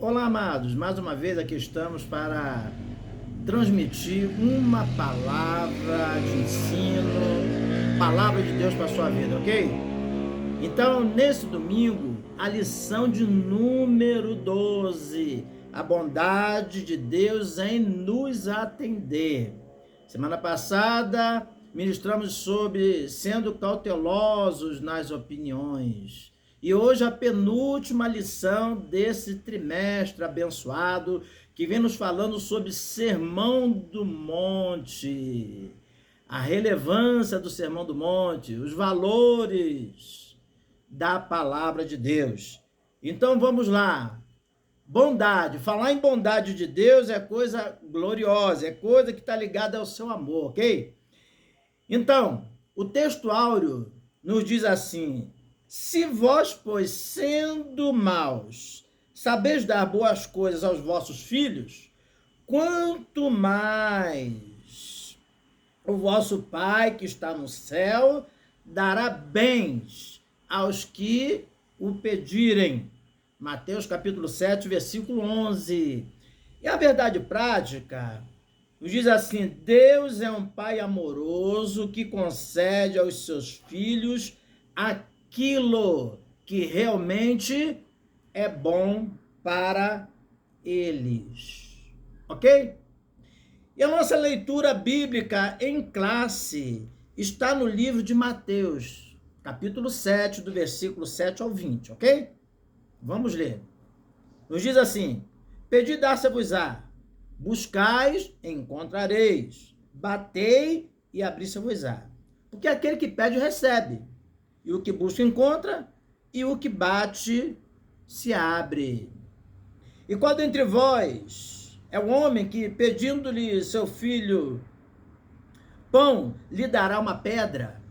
Olá, amados, mais uma vez aqui estamos para transmitir uma palavra de ensino, palavra de Deus para a sua vida, ok? Então, nesse domingo, a lição de número 12, a bondade de Deus em nos atender. Semana passada, ministramos sobre sendo cautelosos nas opiniões. E hoje a penúltima lição desse trimestre abençoado, que vem nos falando sobre Sermão do Monte, a relevância do Sermão do Monte, os valores da palavra de Deus. Então vamos lá. Bondade, falar em bondade de Deus é coisa gloriosa, é coisa que está ligada ao seu amor, ok? Então, o texto áureo nos diz assim: se vós, pois, sendo maus, sabeis dar boas coisas aos vossos filhos, quanto mais o vosso Pai que está no céu dará bens aos que o pedirem. Mateus capítulo 7, versículo 11. E a verdade prática nos diz assim: Deus é um Pai amoroso que concede aos seus filhos aquilo que realmente é bom para eles. Ok? E a nossa leitura bíblica em classe está no livro de Mateus, capítulo 7, do versículo 7 ao 20, ok? Vamos ler. Nos diz assim: pedi, dar-se-vos-á, buscais, encontrareis, batei e abrir-se-vos-á. Porque aquele que pede, recebe, e o que busca, encontra, e o que bate, se abre. E qual dentre vós é o homem que, pedindo-lhe seu filho pão, lhe dará uma pedra?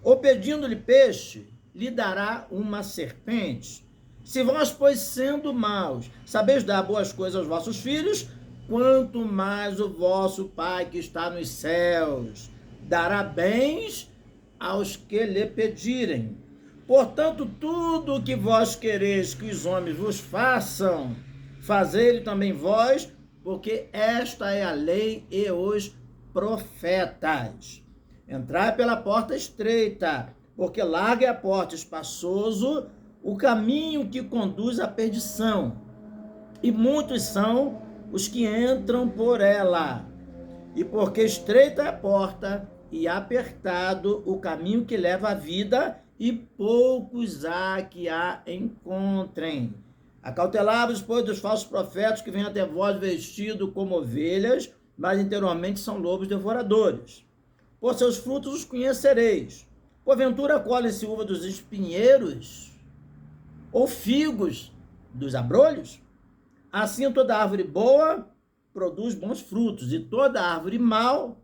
Ou pedindo-lhe peixe, lhe dará uma serpente? Se vós, pois, sendo maus, sabeis dar boas coisas aos vossos filhos, quanto mais o vosso Pai que está nos céus dará bens aos que lhe pedirem. Portanto, tudo o que vós quereis que os homens vos façam, fazei-lhe também vós, porque esta é a lei e os profetas. Entrai pela porta estreita, porque larga é a porta, espaçoso o caminho que conduz à perdição, e muitos são os que entram por ela. E porque estreita é a porta e apertado o caminho que leva à vida, e poucos há que a encontrem. Acautelai-vos, pois, dos falsos profetas que vêm até vós vestidos como ovelhas, mas interiormente são lobos devoradores. Por seus frutos os conhecereis. Porventura colhe-se uva dos espinheiros, ou figos dos abrolhos? Assim toda árvore boa produz bons frutos, e toda árvore mal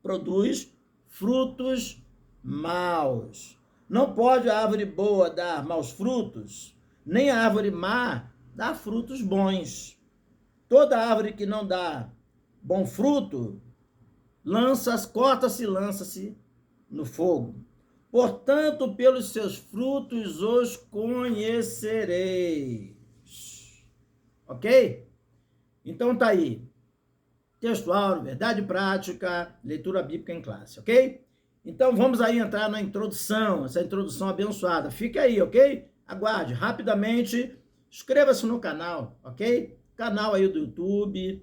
produz frutos maus. Não pode a árvore boa dar maus frutos, nem a árvore má dar frutos bons. Toda árvore que não dá bom fruto, corta-se e lança-se no fogo. Portanto, pelos seus frutos os conhecereis. Ok? Então tá aí. Texto áureo, verdade prática, leitura bíblica em classe, ok? Então vamos aí entrar na introdução, essa introdução abençoada. Fica aí, ok? Aguarde rapidamente. Inscreva-se no canal, ok? Canal aí do YouTube.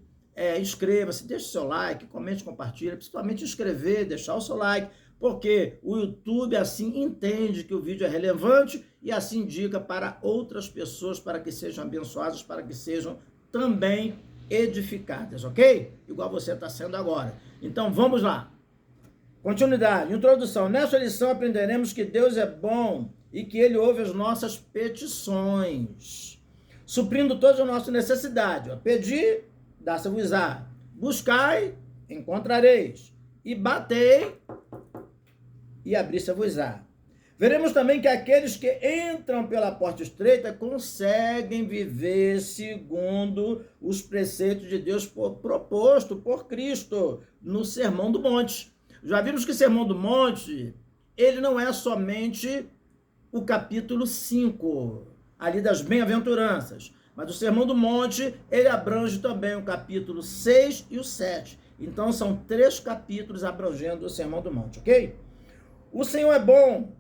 Inscreva-se, deixe seu like, comente, compartilhe. Principalmente inscrever, deixar o seu like, porque o YouTube assim entende que o vídeo é relevante e assim indica para outras pessoas para que sejam abençoadas, para que sejam também edificadas, ok? Igual você está sendo agora. Então vamos lá. Continuidade, introdução. Nessa lição aprenderemos que Deus é bom e que Ele ouve as nossas petições, suprindo todas as nossas necessidades. Pedi, dá-se-vos-á. Buscai, encontrareis. E batei, e abrir-se-vos-á. Veremos também que aqueles que entram pela porta estreita conseguem viver segundo os preceitos de Deus proposto por Cristo no Sermão do Monte. Já vimos que o Sermão do Monte, ele não é somente o capítulo 5, ali das bem-aventuranças, Mas o Sermão do Monte, ele abrange também o capítulo 6 e o 7. Então, são 3 capítulos abrangendo o Sermão do Monte, ok? O Senhor é bom,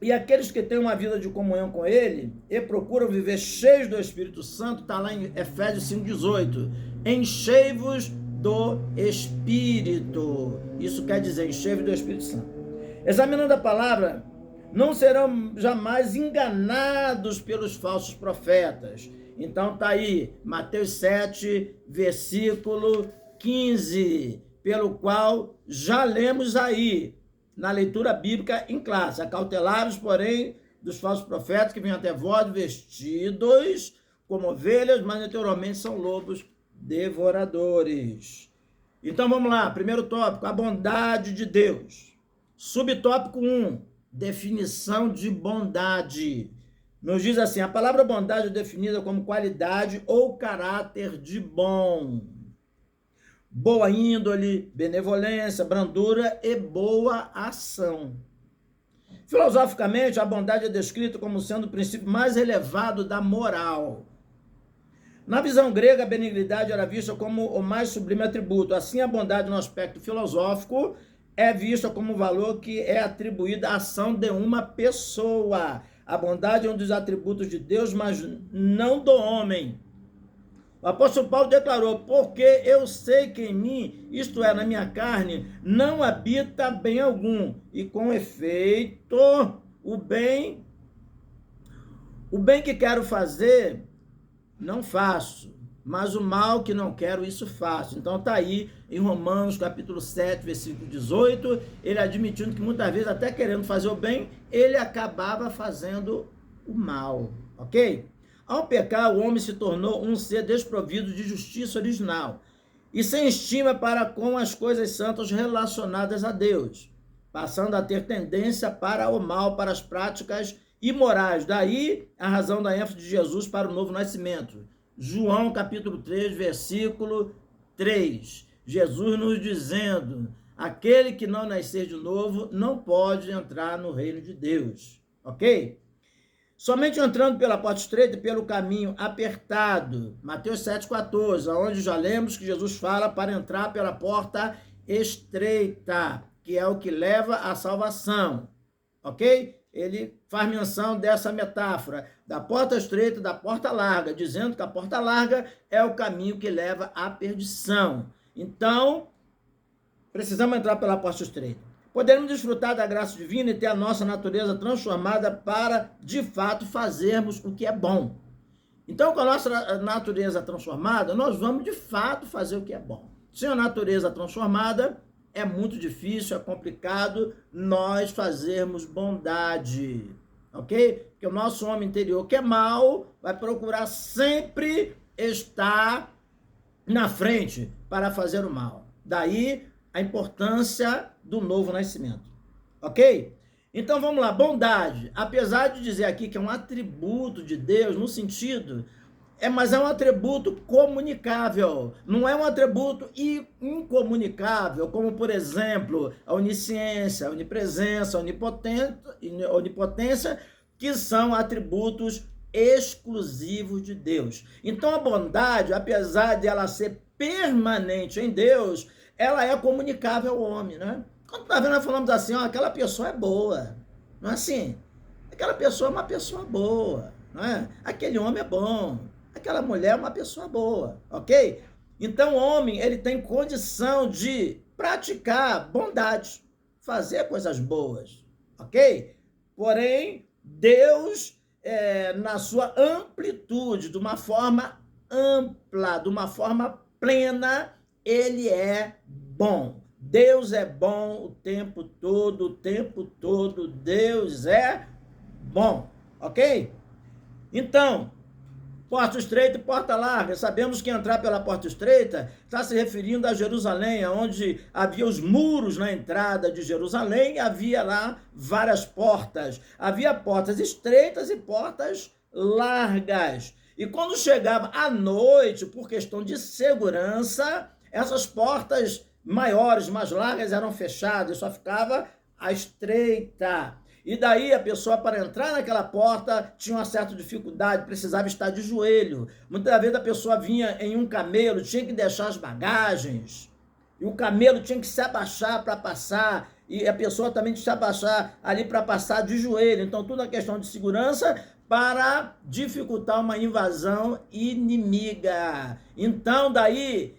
e aqueles que têm uma vida de comunhão com Ele e procuram viver cheios do Espírito Santo, está lá em Efésios 5,18. Enchei-vos do Espírito. Isso quer dizer, enchei-vos do Espírito Santo. Examinando a palavra, não serão jamais enganados pelos falsos profetas. Então está aí, Mateus 7, versículo 15, pelo qual já lemos aí, na leitura bíblica em classe. Acautelados, porém, dos falsos profetas que vêm até vós vestidos como ovelhas, mas naturalmente são lobos devoradores. Então vamos lá, primeiro tópico, a bondade de Deus. Subtópico 1, definição de bondade. Nos diz assim, a palavra bondade é definida como qualidade ou caráter de bom. Boa índole, benevolência, brandura e boa ação. Filosoficamente, a bondade é descrita como sendo o princípio mais elevado da moral. Na visão grega, a benignidade era vista como o mais sublime atributo. Assim, a bondade no aspecto filosófico é vista como um valor que é atribuído à ação de uma pessoa. A bondade é um dos atributos de Deus, mas não do homem. O apóstolo Paulo declarou, porque eu sei que em mim, isto é, na minha carne, não habita bem algum, e com efeito, o bem que quero fazer, não faço, mas o mal que não quero, isso faço. Então está aí em Romanos capítulo 7, versículo 18, ele admitindo que muitas vezes, até querendo fazer o bem, ele acabava fazendo o mal, ok? Ao pecar, o homem se tornou um ser desprovido de justiça original e sem estima para com as coisas santas relacionadas a Deus, passando a ter tendência para o mal, para as práticas imorais. Daí a razão da ênfase de Jesus para o novo nascimento. João capítulo 3, versículo 3. Jesus nos dizendo, aquele que não nascer de novo não pode entrar no reino de Deus, ok? Somente entrando pela porta estreita e pelo caminho apertado, Mateus 7,14, onde já lemos que Jesus fala para entrar pela porta estreita, que é o que leva à salvação, ok? Ele faz menção dessa metáfora, da porta estreita, da porta larga, dizendo que a porta larga é o caminho que leva à perdição. Então, precisamos entrar pela porta estreita. Podemos desfrutar da graça divina e ter a nossa natureza transformada para, de fato, fazermos o que é bom. Então, com a nossa natureza transformada, nós vamos, de fato, fazer o que é bom. Sem a natureza transformada, é muito difícil, é complicado nós fazermos bondade, ok? Porque o nosso homem interior, que é mau, vai procurar sempre estar na frente para fazer o mal. Daí a importância do novo nascimento, ok? Então vamos lá, bondade, apesar de dizer aqui que é um atributo de Deus, no sentido, mas é um atributo comunicável, não é um atributo incomunicável, como por exemplo, a onisciência, a onipresença, a onipotência, que são atributos exclusivos de Deus. Então a bondade, apesar de ela ser permanente em Deus, ela é comunicável ao homem, né? Quando está vendo, nós falamos assim, ó, aquela pessoa é boa, não é assim? Aquela pessoa é uma pessoa boa, não é? Aquele homem é bom, aquela mulher é uma pessoa boa, ok? Então o homem, ele tem condição de praticar bondade, fazer coisas boas, ok? Porém, Deus, na sua amplitude, de uma forma ampla, de uma forma plena, ele é bom. Deus é bom o tempo todo, Deus é bom, ok? Então, porta estreita e porta larga, sabemos que entrar pela porta estreita está se referindo a Jerusalém, onde havia os muros na entrada de Jerusalém, havia lá várias portas, havia portas estreitas e portas largas, e quando chegava à noite, por questão de segurança, essas portas maiores, mais largas, eram fechadas, só ficava a estreita. E daí a pessoa, para entrar naquela porta, tinha uma certa dificuldade, precisava estar de joelho. Muitas vezes a pessoa vinha em um camelo, tinha que deixar as bagagens, e o camelo tinha que se abaixar para passar, e a pessoa também tinha que se abaixar ali para passar de joelho. Então, tudo é questão de segurança para dificultar uma invasão inimiga. Então, daí,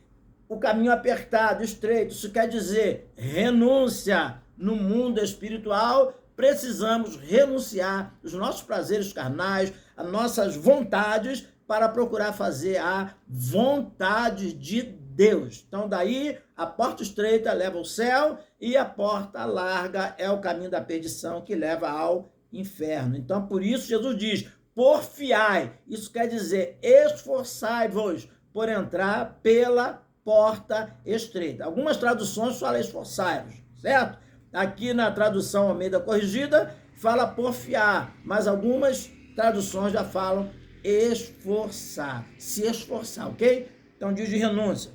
o caminho apertado, estreito, isso quer dizer renúncia. No mundo espiritual, precisamos renunciar os nossos prazeres carnais, as nossas vontades, para procurar fazer a vontade de Deus. Então, daí, a porta estreita leva ao céu e a porta larga é o caminho da perdição que leva ao inferno. Então, por isso, Jesus diz, porfiai. Isso quer dizer, esforçai-vos por entrar pela porta estreita. Algumas traduções falam esforçai-vos, certo? Aqui na tradução Almeida Corrigida, fala porfiar, mas algumas traduções já falam esforçar, se esforçar, ok? Então, diz de renúncia.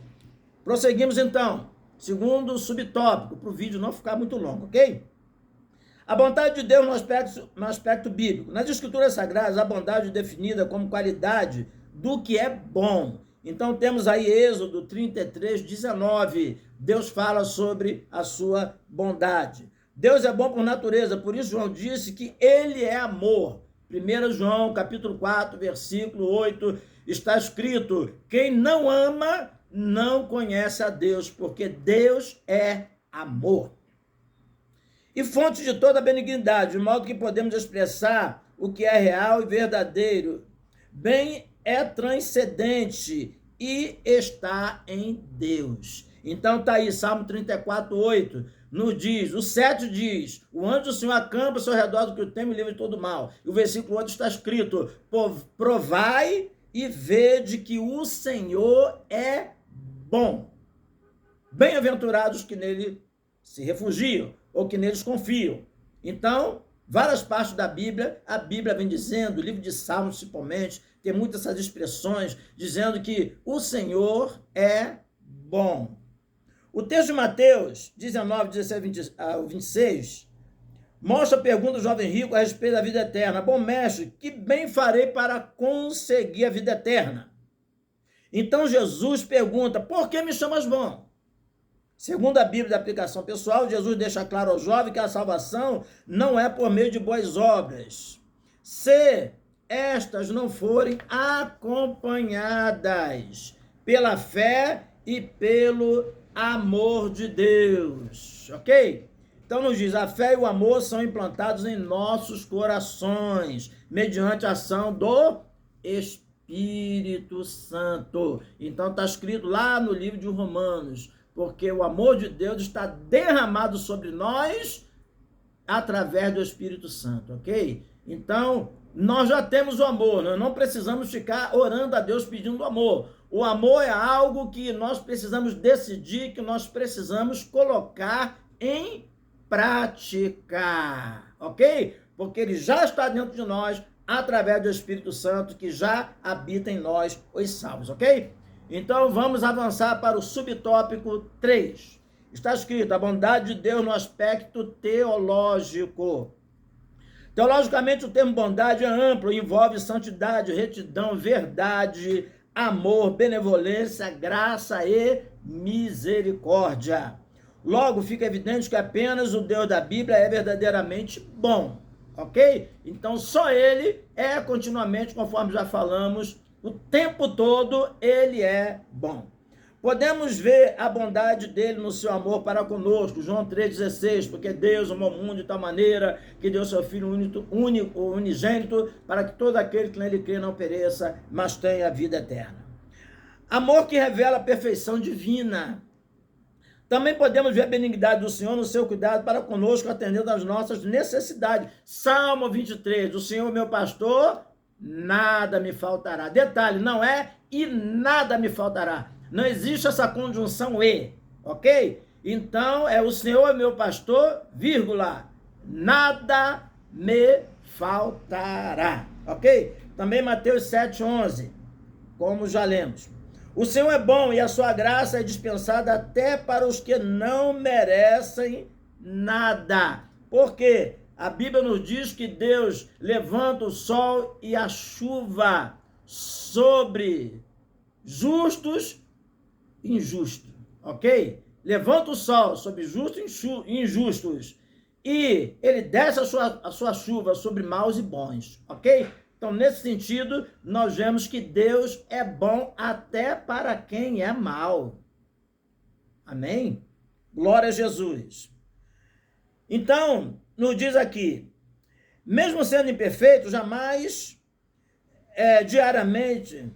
Prosseguimos então, segundo subtópico, para o vídeo não ficar muito longo, ok? A bondade de Deus no aspecto bíblico. Nas Escrituras Sagradas, a bondade é definida como qualidade do que é bom. Então, temos aí Êxodo 33, 19. Deus fala sobre a sua bondade. Deus é bom por natureza, por isso João disse que ele é amor. 1 João, capítulo 4, versículo 8, está escrito, quem não ama não conhece a Deus, porque Deus é amor. E fonte de toda benignidade, de modo que podemos expressar o que é real e verdadeiro. Bem é transcendente e está em Deus. Então está aí, Salmo 34, 8, nos diz, o 7 diz, o anjo do Senhor acampa ao seu redor do que o teme e livre de todo mal. E o versículo 8 está escrito, provai e vede que o Senhor é bom. Bem-aventurados que nele se refugiam, ou que neles confiam. Então, várias partes da Bíblia, a Bíblia vem dizendo, o livro de Salmos principalmente, tem muitas essas expressões, dizendo que o Senhor é bom. O texto de Mateus 19, 17 ao 26, mostra a pergunta do jovem rico a respeito da vida eterna. Bom mestre, que bem farei para conseguir a vida eterna? Então Jesus pergunta, por que me chamas bom? Segundo a Bíblia da aplicação pessoal, Jesus deixa claro ao jovem que a salvação não é por meio de boas obras. Se estas não forem acompanhadas pela fé e pelo amor de Deus, ok? Então nos diz, a fé e o amor são implantados em nossos corações, mediante a ação do Espírito Santo. Então está escrito lá no livro de Romanos, porque o amor de Deus está derramado sobre nós através do Espírito Santo, ok? Então, nós já temos o amor, nós não precisamos ficar orando a Deus pedindo amor. O amor é algo que nós precisamos decidir, que nós precisamos colocar em prática, ok? Porque ele já está dentro de nós através do Espírito Santo que já habita em nós, os salvos, ok? Então, vamos avançar para o subtópico 3. Está escrito, a bondade de Deus no aspecto teológico. Teologicamente, o termo bondade é amplo, envolve santidade, retidão, verdade, amor, benevolência, graça e misericórdia. Logo, fica evidente que apenas o Deus da Bíblia é verdadeiramente bom, ok? Então, só ele é continuamente, conforme já falamos, o tempo todo ele é bom. Podemos ver a bondade dele no seu amor para conosco, João 3,16, porque Deus amou o mundo de tal maneira que deu seu Filho único, unigênito, para que todo aquele que nele crê não pereça, mas tenha a vida eterna. Amor que revela a perfeição divina. Também podemos ver a benignidade do Senhor no seu cuidado para conosco, atendendo às nossas necessidades. Salmo 23, o Senhor meu pastor, nada me faltará. Detalhe, não é e nada me faltará. Não existe essa conjunção e, ok? Então, é o Senhor é meu pastor, vírgula, nada me faltará, ok? Também Mateus 7,11, como já lemos. O Senhor é bom e a sua graça é dispensada até para os que não merecem nada. Por quê? A Bíblia nos diz que Deus levanta o sol e a chuva sobre justos e injustos, ok? Levanta o sol sobre justos e injustos e ele desce a sua chuva sobre maus e bons, ok? Então, nesse sentido, nós vemos que Deus é bom até para quem é mau. Amém? Glória a Jesus. Então, nos diz aqui, mesmo sendo imperfeito, jamais, diariamente,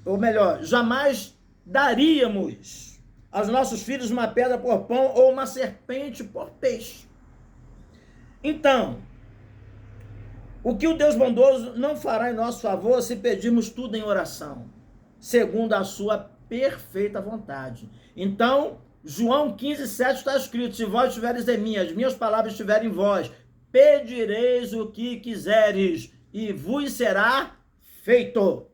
ou melhor, jamais daríamos aos nossos filhos uma pedra por pão ou uma serpente por peixe. Então, o que o Deus bondoso não fará em nosso favor se pedirmos tudo em oração, segundo a sua perfeita vontade. Então, João 15:7 está escrito, se vós estiveres em mim, as minhas palavras estiverem em vós, pedireis o que quiseres e vos será feito.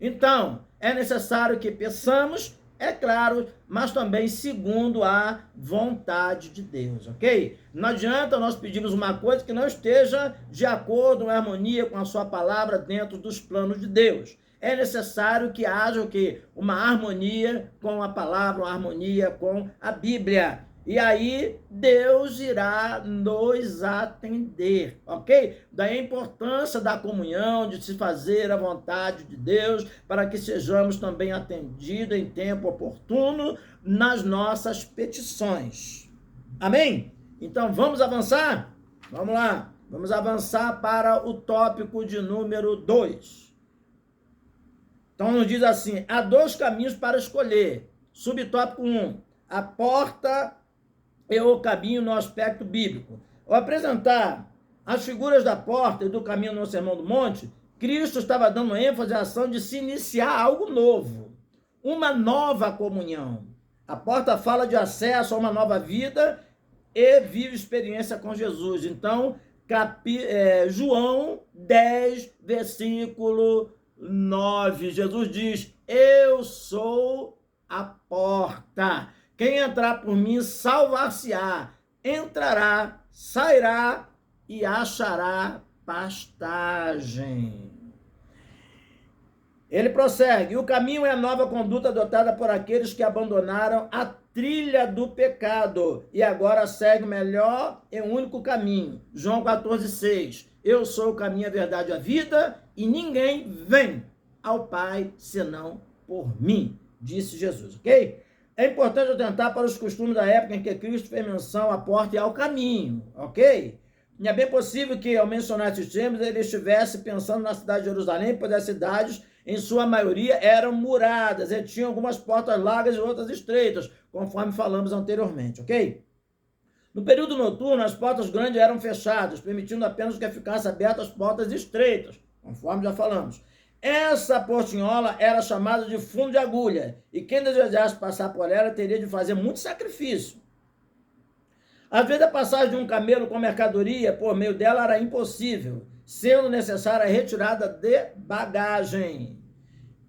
Então, é necessário que peçamos, é claro, mas também segundo a vontade de Deus, ok? Não adianta nós pedirmos uma coisa que não esteja de acordo, em harmonia com a sua palavra dentro dos planos de Deus. É necessário que haja o quê? Uma harmonia com a palavra, uma harmonia com a Bíblia. E aí Deus irá nos atender, ok? Daí a importância da comunhão, de se fazer a vontade de Deus, para que sejamos também atendidos em tempo oportuno nas nossas petições. Amém? Então vamos avançar? Vamos lá, vamos avançar para o tópico de número 2. Então nos diz assim, há 2 caminhos para escolher. Subtópico 1, a porta e o caminho no aspecto bíblico. Ao apresentar as figuras da porta e do caminho no Sermão do Monte, Cristo estava dando ênfase à ação de se iniciar algo novo, uma nova comunhão. A porta fala de acesso a uma nova vida e vive experiência com Jesus. Então, João 10, versículo 9, Jesus diz, eu sou a porta. Quem entrar por mim salvar-se-á, entrará, sairá e achará pastagem. Ele prossegue, o caminho é a nova conduta adotada por aqueles que abandonaram a trilha do pecado e agora seguem o melhor e único caminho. João 14,6, eu sou o caminho, a verdade e a vida e ninguém vem ao Pai senão por mim, disse Jesus, ok? É importante atentar para os costumes da época em que Cristo fez menção à porta e ao caminho, ok? E é bem possível que, ao mencionar esses termos, ele estivesse pensando na cidade de Jerusalém, pois as cidades, em sua maioria, eram muradas e tinham algumas portas largas e outras estreitas, conforme falamos anteriormente, ok? No período noturno, as portas grandes eram fechadas, permitindo apenas que ficassem abertas as portas estreitas, conforme já falamos. Essa portinhola era chamada de fundo de agulha, e quem desejasse passar por ela teria de fazer muito sacrifício. Às vezes a passagem de um camelo com mercadoria por meio dela era impossível, sendo necessária a retirada de bagagem.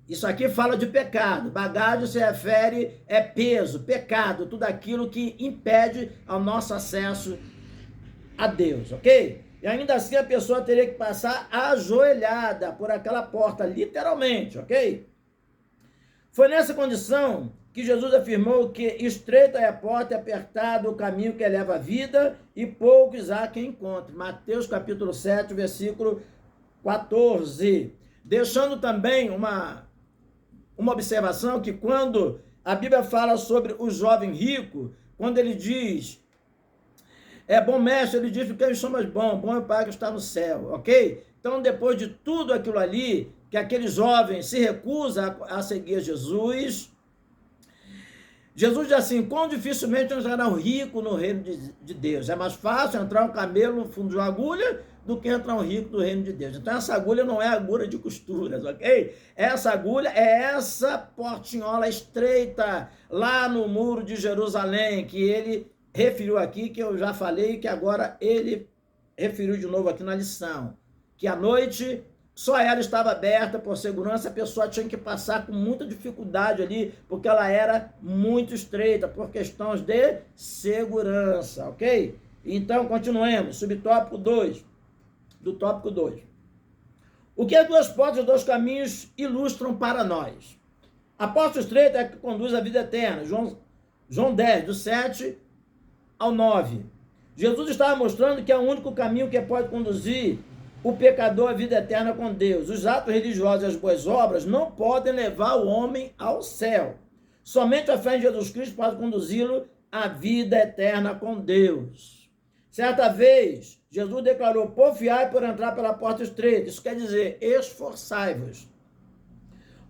Isso aqui fala de pecado. Bagagem se refere peso, pecado, tudo aquilo que impede ao nosso acesso a Deus, ok? E ainda assim a pessoa teria que passar ajoelhada por aquela porta, literalmente, ok? Foi nessa condição que Jesus afirmou que estreita é a porta e apertado o caminho que leva à vida e poucos há quem encontre. Mateus capítulo 7, versículo 14. Deixando também uma observação que quando a Bíblia fala sobre o jovem rico, quando ele diz... bom mestre, ele diz que eu sou mais bom é o Pai que está no céu, ok? Então, depois de tudo aquilo ali, que aquele jovem se recusa a seguir Jesus, Jesus diz assim, quão dificilmente entrará um rico no reino de Deus. É mais fácil entrar um camelo no fundo de uma agulha do que entrar um rico no reino de Deus. Então, essa agulha não é agulha de costuras, ok? Essa agulha é essa portinhola estreita lá no muro de Jerusalém, que ele referiu aqui, que eu já falei, que agora ele referiu de novo aqui na lição, que à noite só ela estava aberta por segurança, a pessoa tinha que passar com muita dificuldade ali, porque ela era muito estreita, por questões de segurança, ok? Então, continuemos. Subtópico 2. Do tópico 2. O que as duas portas e dois caminhos ilustram para nós? A porta estreita é a que conduz à vida eterna. João 10, do 7 ao 9. Jesus estava mostrando que é o único caminho que pode conduzir o pecador à vida eterna com Deus. Os atos religiosos e as boas obras não podem levar o homem ao céu. Somente a fé em Jesus Cristo pode conduzi-lo à vida eterna com Deus. Certa vez, Jesus declarou: porfiai por entrar pela porta estreita. Isso quer dizer, esforçai-vos.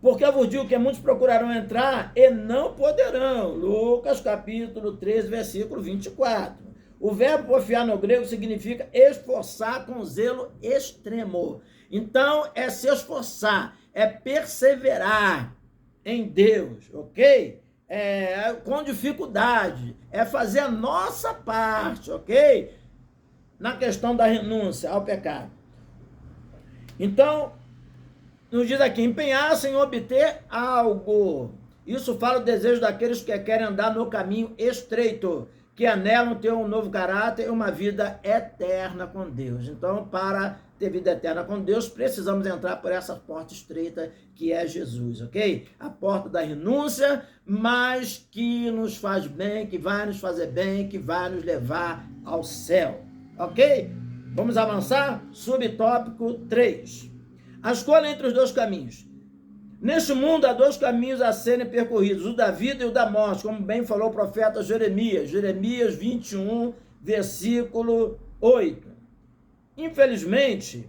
Porque eu vos digo que muitos procurarão entrar e não poderão. Lucas capítulo 13, versículo 24. O verbo porfiar no grego significa esforçar com zelo extremo. Então, é se esforçar, é perseverar em Deus, ok? Com dificuldade, é fazer a nossa parte, ok? Na questão da renúncia ao pecado. Então, nos diz aqui, empenhar-se em obter algo. Isso fala o desejo daqueles que querem andar no caminho estreito, que anelam ter um novo caráter e uma vida eterna com Deus. Então, para ter vida eterna com Deus, precisamos entrar por essa porta estreita que é Jesus, ok? A porta da renúncia, mas que nos faz bem, que vai nos fazer bem, que vai nos levar ao céu, ok? Vamos avançar? Subtópico 3. A escolha entre os dois caminhos. Neste mundo há dois caminhos a serem percorridos, o da vida e o da morte, como bem falou o profeta Jeremias. Jeremias 21, versículo 8. Infelizmente,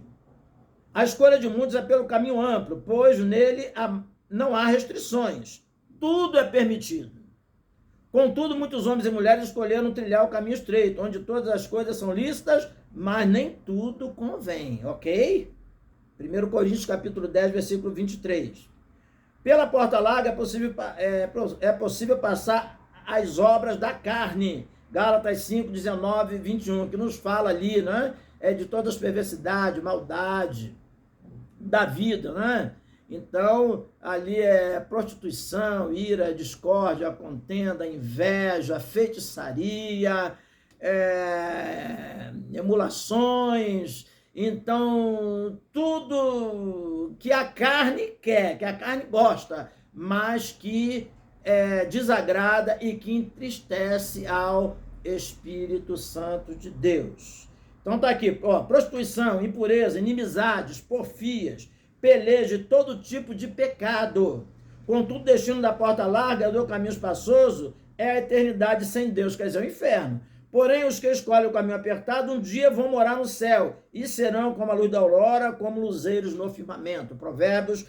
a escolha de muitos é pelo caminho amplo, pois nele não há restrições. Tudo é permitido. Contudo, muitos homens e mulheres escolheram trilhar o caminho estreito, onde todas as coisas são lícitas, mas nem tudo convém, ok? 1 Coríntios capítulo 10, versículo 23. Pela porta larga é possível passar as obras da carne. Gálatas 5, 19 e 21, que nos fala ali, né? De todas as perversidades, maldade da vida, né? Então, ali é prostituição, ira, discórdia, contenda, inveja, feitiçaria, emulações. Então, tudo que a carne quer, que a carne gosta, mas que desagrada e que entristece ao Espírito Santo de Deus. Então tá aqui, ó, prostituição, impureza, inimizades, porfias, peleja e todo tipo de pecado. Contudo, o destino da porta larga do caminho espaçoso é a eternidade sem Deus, quer dizer, o inferno. Porém, os que escolhem o caminho apertado, um dia vão morar no céu, e serão como a luz da aurora, como luzeiros no firmamento. Provérbios,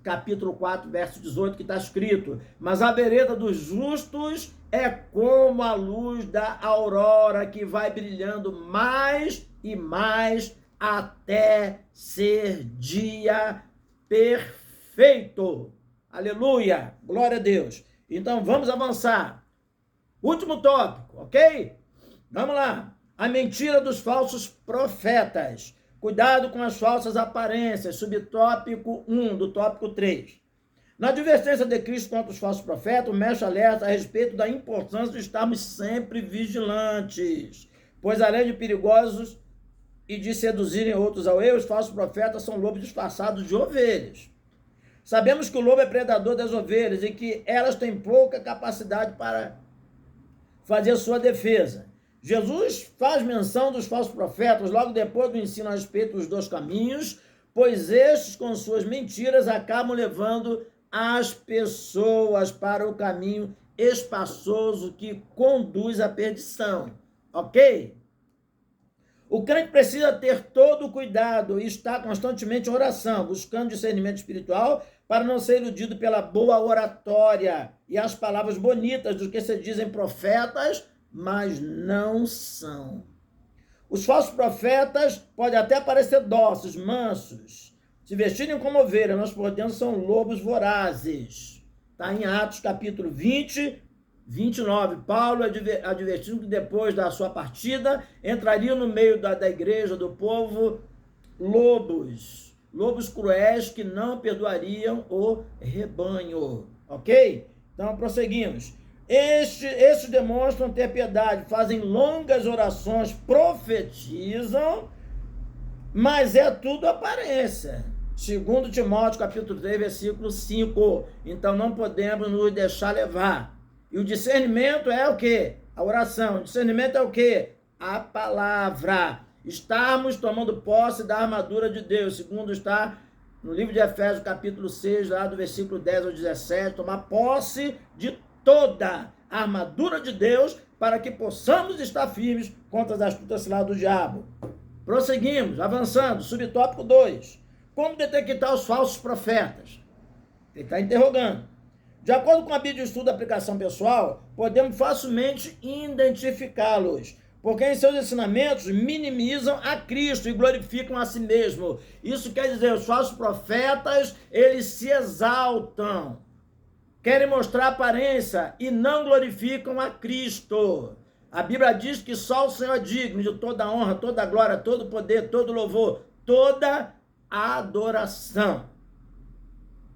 capítulo 4, verso 18, que está escrito: mas a vereda dos justos é como a luz da aurora, que vai brilhando mais e mais até ser dia perfeito. Aleluia! Glória a Deus! Então, vamos avançar. Último tópico, ok? Vamos lá. A mentira dos falsos profetas. Cuidado com as falsas aparências. Subtópico 1 do tópico 3. Na advertência de Cristo contra os falsos profetas, o mestre alerta a respeito da importância de estarmos sempre vigilantes, pois além de perigosos e de seduzirem outros ao erro, os falsos profetas são lobos disfarçados de ovelhas. Sabemos que o lobo é predador das ovelhas e que elas têm pouca capacidade para fazer sua defesa. Jesus faz menção dos falsos profetas logo depois do ensino a respeito dos dois caminhos, pois estes, com suas mentiras, acabam levando as pessoas para o caminho espaçoso que conduz à perdição, ok? O crente precisa ter todo o cuidado e estar constantemente em oração, buscando discernimento espiritual para não ser iludido pela boa oratória e as palavras bonitas dos que se dizem profetas, mas não são. Os falsos profetas podem até parecer dóceis, mansos, se vestirem como ovelhas, mas por dentro são lobos vorazes. Está em Atos capítulo 20, 29. Paulo advertindo que depois da sua partida entrariam no meio da igreja, do povo, lobos cruéis que não perdoariam o rebanho. Ok? Então, prosseguimos. Estes demonstram ter piedade, fazem longas orações, profetizam, mas é tudo aparência. 2 Timóteo, capítulo 3, versículo 5. Então não podemos nos deixar levar. E o discernimento é o quê? A oração. O discernimento é o quê? A palavra. Estarmos tomando posse da armadura de Deus, segundo está no livro de Efésios, capítulo 6, lá do versículo 10 ao 17, tomar posse de toda a armadura de Deus para que possamos estar firmes contra as astutas ciladas do diabo. Prosseguimos, avançando, subtópico 2. Como detectar os falsos profetas? Ele está interrogando. De acordo com a Bíblia de Estudo da Aplicação Pessoal, podemos facilmente identificá-los, porque em seus ensinamentos minimizam a Cristo e glorificam a si mesmo. Isso quer dizer, os falsos profetas, eles se exaltam, querem mostrar aparência e não glorificam a Cristo. A Bíblia diz que só o Senhor é digno de toda a honra, toda a glória, todo o poder, todo o louvor, toda a adoração.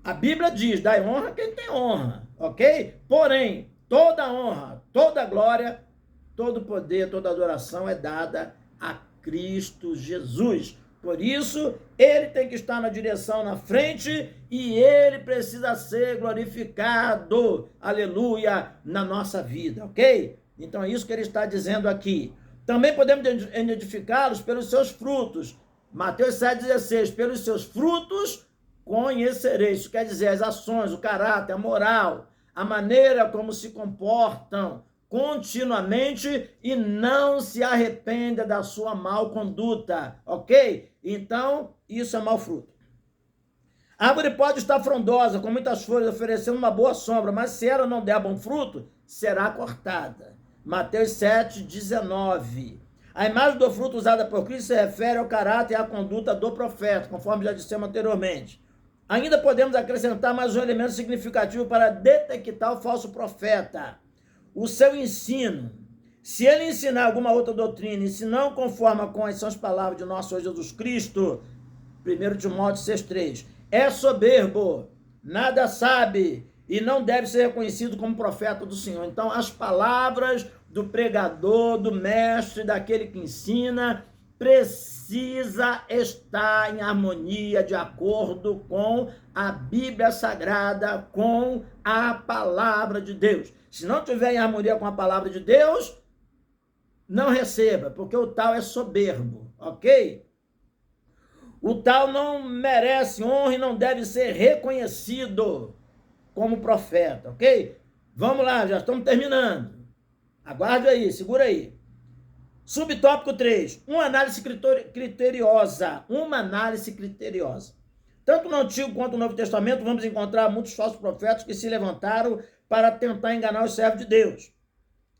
A Bíblia diz, dai honra a quem tem honra, ok? Porém, toda a honra, toda a glória, todo o poder, toda a adoração é dada a Cristo Jesus. Por isso, ele tem que estar na direção, na frente, e ele precisa ser glorificado, aleluia, na nossa vida, ok? Então é isso que ele está dizendo aqui. Também podemos identificá-los pelos seus frutos. Mateus 7,16, pelos seus frutos conhecereis. Isso quer dizer, as ações, o caráter, a moral, a maneira como se comportam continuamente e não se arrependa da sua mal conduta, ok? Então, isso é mau fruto. A árvore pode estar frondosa, com muitas folhas, oferecendo uma boa sombra, mas se ela não der bom fruto, será cortada. Mateus 7,19. A imagem do fruto usada por Cristo se refere ao caráter e à conduta do profeta, conforme já dissemos anteriormente. Ainda podemos acrescentar mais um elemento significativo para detectar o falso profeta. O seu ensino. Se ele ensinar alguma outra doutrina e se não conforma com as são palavras de nosso Senhor Jesus Cristo, 1 Timóteo 6,3, é soberbo, nada sabe e não deve ser reconhecido como profeta do Senhor. Então, as palavras do pregador, do mestre, daquele que ensina, precisa estar em harmonia, de acordo com a Bíblia Sagrada, com a palavra de Deus. Se não tiver em harmonia com a palavra de Deus, não receba, porque o tal é soberbo, ok? O tal não merece honra e não deve ser reconhecido como profeta, ok? Vamos lá, já estamos terminando. Aguarde aí, segura aí. Subtópico 3, uma análise criteriosa. Uma análise criteriosa. Tanto no Antigo quanto no Novo Testamento, vamos encontrar muitos falsos profetas que se levantaram para tentar enganar os servos de Deus.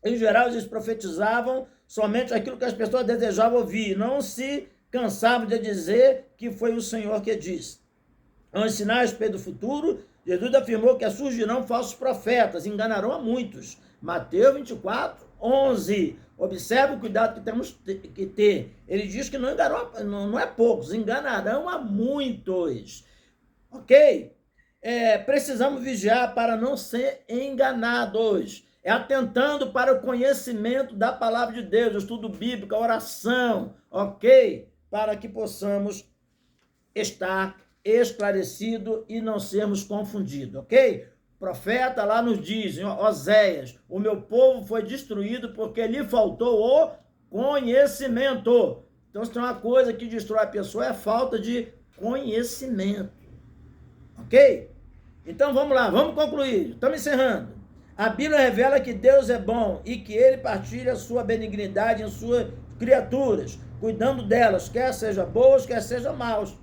Em geral, eles profetizavam somente aquilo que as pessoas desejavam ouvir, não se cansavam de dizer que foi o Senhor que disse. Ao ensinar a respeito do futuro, Jesus afirmou que surgirão falsos profetas, enganarão a muitos. Mateus 24, 11. Observe o cuidado que temos que ter. Ele diz que não enganarão, não é poucos, enganarão a muitos. Ok? Precisamos vigiar para não ser enganados. É atentando para o conhecimento da palavra de Deus, o estudo bíblico, a oração, ok? Para que possamos estar esclarecido e não sermos confundidos, ok? O profeta lá nos diz, em Oséias, o meu povo foi destruído porque lhe faltou o conhecimento. Então, se tem uma coisa que destrói a pessoa, é a falta de conhecimento, ok? Então, vamos lá, vamos concluir, estamos encerrando. A Bíblia revela que Deus é bom e que ele partilha a sua benignidade em suas criaturas, cuidando delas, quer sejam boas, quer sejam maus.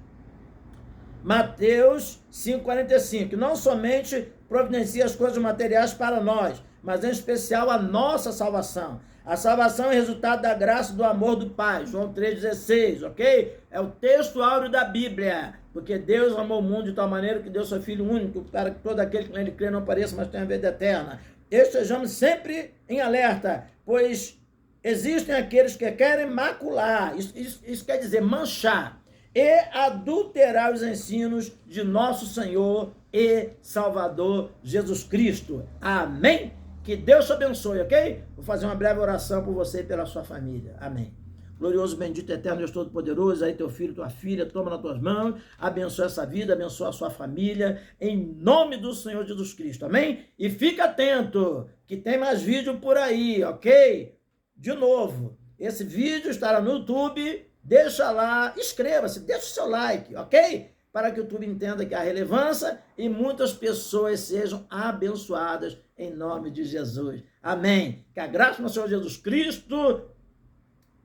Mateus 5,45, não somente providencia as coisas materiais para nós, mas em especial a nossa salvação. A salvação é resultado da graça e do amor do Pai, João 3,16, ok? É o texto áureo da Bíblia, porque Deus amou o mundo de tal maneira que deu seu Filho único, para que todo aquele que nele crê não pareça, mas tenha vida eterna. Estejamos sempre em alerta, pois existem aqueles que querem macular, isso quer dizer manchar, e adulterar os ensinos de nosso Senhor e Salvador Jesus Cristo. Amém? Que Deus te abençoe, ok? Vou fazer uma breve oração por você e pela sua família. Amém. Glorioso, bendito, eterno, Deus Todo-Poderoso, aí teu filho, tua filha, toma nas tuas mãos, abençoa essa vida, abençoa a sua família, em nome do Senhor Jesus Cristo, amém? E fica atento, que tem mais vídeo por aí, ok? De novo, esse vídeo estará no YouTube, deixa lá, inscreva-se, deixa o seu like, ok? Para que o YouTube entenda que há relevância e muitas pessoas sejam abençoadas em nome de Jesus. Amém. Que a graça do Senhor Jesus Cristo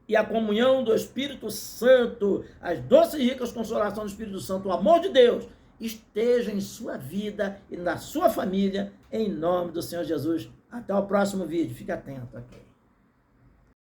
e a comunhão do Espírito Santo, as doces e ricas consolações do Espírito Santo, o amor de Deus, esteja em sua vida e na sua família, em nome do Senhor Jesus. Até o próximo vídeo. Fique atento. Okay?